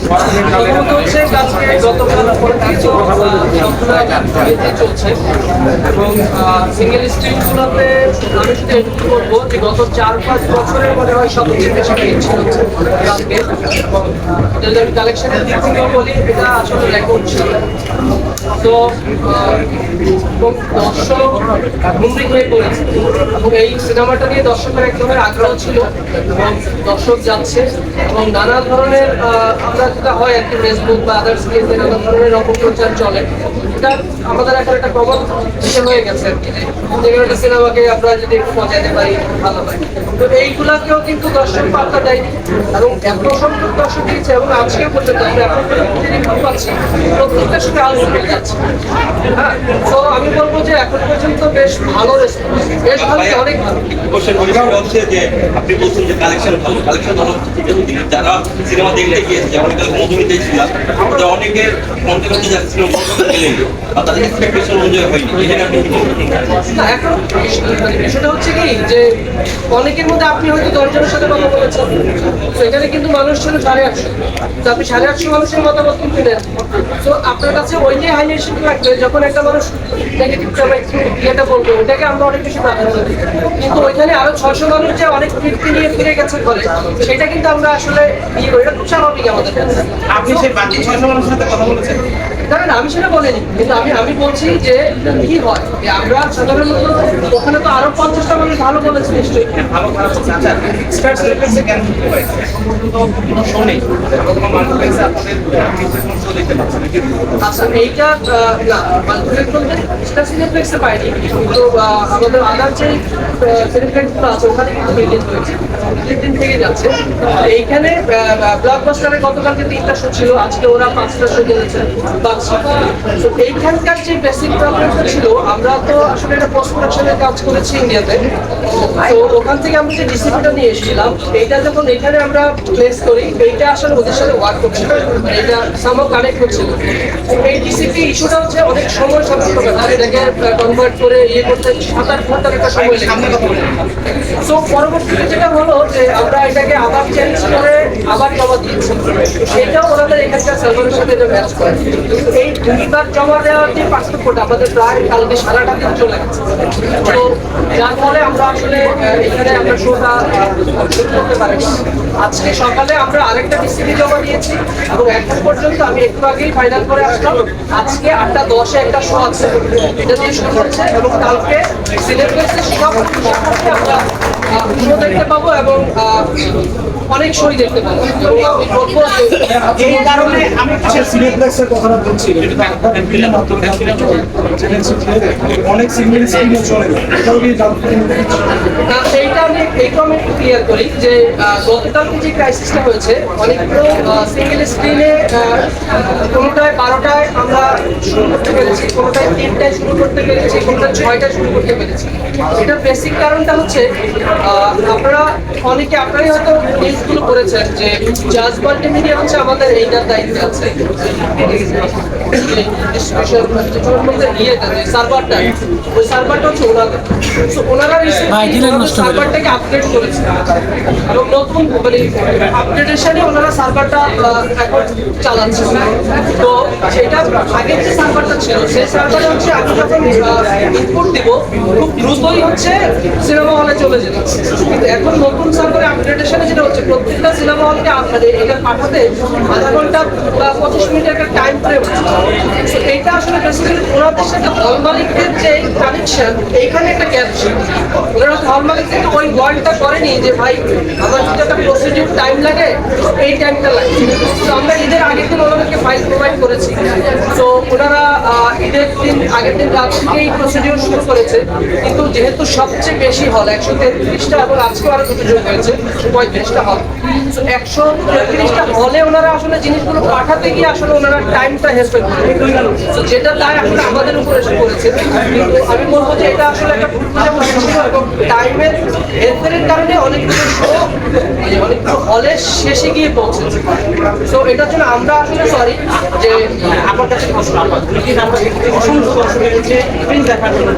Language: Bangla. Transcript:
হচ্ছে আজকে গতকাল চলছে এবং সিঙ্গেল স্ট্রিমগুলোতে আমি শুধু এটুকু বলবো যে গত 4-5 বছরের মনে হয় সবচেয়ে বেশি পেয়েছি হচ্ছে কালকে। যদি আমি কালেকশনের দিক থেকেও বলি এটা আসলে রেকর্ড ছিল। তো দর্শক ঘুমরি হয়ে পড়েছে এবং এই সিনেমাটা নিয়ে দর্শকের এক ধরনের আগ্রহ ছিল এবং দর্শক যাচ্ছে এবং নানা ধরনের আমরা যেটা হয় আর কি ফেসবুক বা আদার্স পেজে নানা ধরনের অপপ্রচার চলে। এটা আমাদের এখন একটা কমন বিষয় হয়ে গেছে আর কি, যেগুলো একটা সিনেমাকে আমরা যদি একটু পৌঁছাতে পারি ভালো হয়। তো এইগুলাকেও কিন্তু দর্শক পাল্টা দেয়নি এবং এত সংখ্যক দর্শক দিয়েছে এবং আজকে পর্যন্ত আমরা এখন রিপোর্ট পাচ্ছি প্রত্যেকটার সঙ্গে আলোচনা হয়ে যাচ্ছে। হ্যাঁ, তো আমি বলবো যে এখন পর্যন্ত বেশ ভালো রেসপন্স, বেশ ভালো, অনেক ভালো। হচ্ছে যে আপনি বলছেন যে কালেকশন ভালো হচ্ছে, কিন্তু যারা সিনেমা দেখতে গিয়েছে যেমন মধুমিতে ছিল আমরা অনেকের মনে করতে যাচ্ছিল তাদের এক্সপেকটেশন অনুযায়ী হয়নি। না, এখন বিষয়টা হচ্ছে কি যে অনেকের মধ্যে আপনি হয়তো 10 জনের সাথে কথা বলেছেন, তো এখানে কিন্তু মানুষ ছিল 850, তো আপনি 850 মানুষের মতামত কিন্তু নেন। তো আপনার কাছে ওইটাই হাইলাইট রাখবে যখন একটা মানুষ নেগেটিভ ইয়েটা বলবে, ওটাকে আমরা অনেক বেশি প্রাধান্য দিই। কিন্তু ওইখানে আরো 600 মানুষ যে অনেক তৃপ্তি নিয়ে ফিরে গেছে ঘরে, সেটা কিন্তু আমরা আসলে ইয়ে করি, এটা খুব স্বাভাবিক আমাদের কাছে। আপনি সেই বাকি 600 মানুষের সাথে কথা বলেছেন? না, আমি সেটা বলিনি, কিন্তু আমি বলছি যে কি হয় যে আমরা সাধারণত ওখানে তো আরো 50টা মানুষ ভালো বলেছে নিশ্চয়ই। ভালো খারাপ হচ্ছে। আচ্ছা, স্টার সিলেক্টেডে কেন শোনে কোনো মাল্টিপ্লেক্সে আপনাদের শো দেখতে পাচ্ছেন? আচ্ছা, এইটা না মাল্টিপ্লেক্স বলতে স্টার সিনেপ্লেক্সে পাইনি, কিন্তু আমাদের আদার যে সিনেপ্লেক্সগুলো আছে ওখানে কিন্তু রিলিজ হয়েছে, দিন থেকে যাচ্ছে। এইখানে ব্লকবাস্টারের গতকালকে 3টা শো ছিল, আজকে ওরা 5টা শো করেছে। তো এইখানকার যে বেসিক প্রবলেমটা ছিল, আমরা তো আসলে এটা পোস্ট প্রোডাকশনের কাজ করেছি ইন্ডিয়াতে, তো ওখান থেকে আমরা যে ডিসিপিটা নিয়ে এসেছিলাম, এইটা যখন এখানে আমরা প্লেস করি, এইটা আসলে ওদের সাথে ওয়ার্ক করছিল, এটা সামো কানেক্ট হচ্ছিল। এই ডিসিপি ইস্যুটা হচ্ছে অনেক সময় সাপেক্ষ ব্যাপার, এটাকে কনভার্ট করে ইয়ে করতে 7-8 ঘন্টার একটা সময় লেগে। সো পরবর্তীতে যেটা হলো যে আমরা এটাকে আবার চেঞ্জ করে আবার জমা দিয়েছি, সেটাও ওনাদের এখানকার সার্ভারের সাথে ম্যাচ করে। এই দুইবার জমা দেওয়ার যে পার্থক্যটা আমাদের প্রায় কালকে সারাটা দিন চলে গেছে, তো যার ফলে আমরা আসলে এখানে আমরা শোটা করতে পারিনি। আজকে সকালে আমরা আরেকটা ডিসিপি জমা দিয়েছি এবং এখন পর্যন্ত আমি একটু আগেই ফাইনাল করে আসলাম, আজকে 8:10-এ একটা শো আছে, এটা দিয়ে শুরু হচ্ছে এবং কালকে সিলেক্টেডে সব আমরা শো দেখতে পাবো এবং অনেক শোই দেখতে পাবো। এই কারণে আমি সিনেপ্লেক্সের কথাটা বলছি, অনেক সিঙ্গেল স্ক্রিনে চলে, এটাও কি এইটা আমি একটু ক্লিয়ার করি যে গতকালকে যে ক্রাইসিসটা হয়েছে, অনেকগুলো সিঙ্গেল স্ক্রিনে কোনোটায় 12টায় আমরা শুরু করতে পেরেছি, কোনোটায় 3টায় শুরু করতে পেরেছি, কোনোটায় 6টায় শুরু করতে পেরেছি। এটার বেসিক কারণটা হচ্ছে আপনারা অনেকে আপনারাই হয়তো নিউজগুলো করেছেন যে জাজ মাল্টিমিডিয়া হচ্ছে আমাদের এইটার দায়িত্বে আছে, সার্ভারটা, ওই সার্ভারটা হচ্ছে ওনাদের। ওনারা সার্ভারটাকে আপডেট করেছে এবং নতুন মানে আপডেটেশনে ওনারা সার্ভারটা এখন চালাচ্ছে। তো সেটা আগের যে সার্ভারটা ছিল, সেই সার্ভারে হচ্ছে আমি যখন ইনপুট দিব খুব দ্রুতই হচ্ছে সিনেমা হলে চলে যেত, কিন্তু এখন নতুন সার্ভারে আপডেটেশনে যেটা হচ্ছে প্রত্যেকটা সিনেমা হলকে আপনাদের এটা পাঠাতে আধা ঘন্টা বা 25 মিনিটের একটা টাইম ফ্রেম হচ্ছে। এইটা আসলে বেসিক্যালি ওনাদের সাথে হল মালিকদের যে কানেকশন, এইখানে একটা গ্যাপ ছিল। ওনারা হল মালিক থেকে ওই ওয়ার্ডটা করেনি যে ভাই আমার যদি একটা প্রসিডিউর টাইম লাগে, এই টাইমটা লাগে। তো আমরা ঈদের আগের দিন ওনাদেরকে ফাইল প্রোভাইড করেছি, তো ওনারা ঈদের দিন আগের দিন রাত থেকেই প্রসিডিউর শুরু করেছে। কিন্তু যেহেতু সবচেয়ে বেশি হল 133টা এবং আজকেও আরো দুটো যোগ হয়েছে 35টা হল, তো 133টা হলে ওনারা আসলে জিনিসগুলো পাঠাতে গিয়ে আসলে ওনারা টাইমটা হেসপেক্ট করে, যেটা দায় আসলে আমাদের উপর এসে পড়েছে। কিন্তু আমি বলবো যে এটা আসলে একটা ভুল বোঝাবুঝি ছিল এবং টাইমের হেরফেরের কারণে অনেকগুলো শো অনেকগুলো হলের শেষে গিয়ে পৌঁছেছে। তো এটার জন্য আমরা আসলে সরি যে আমার কাছে প্রশ্ন, আমার অসংখ্য দর্শকের দেখার জন্য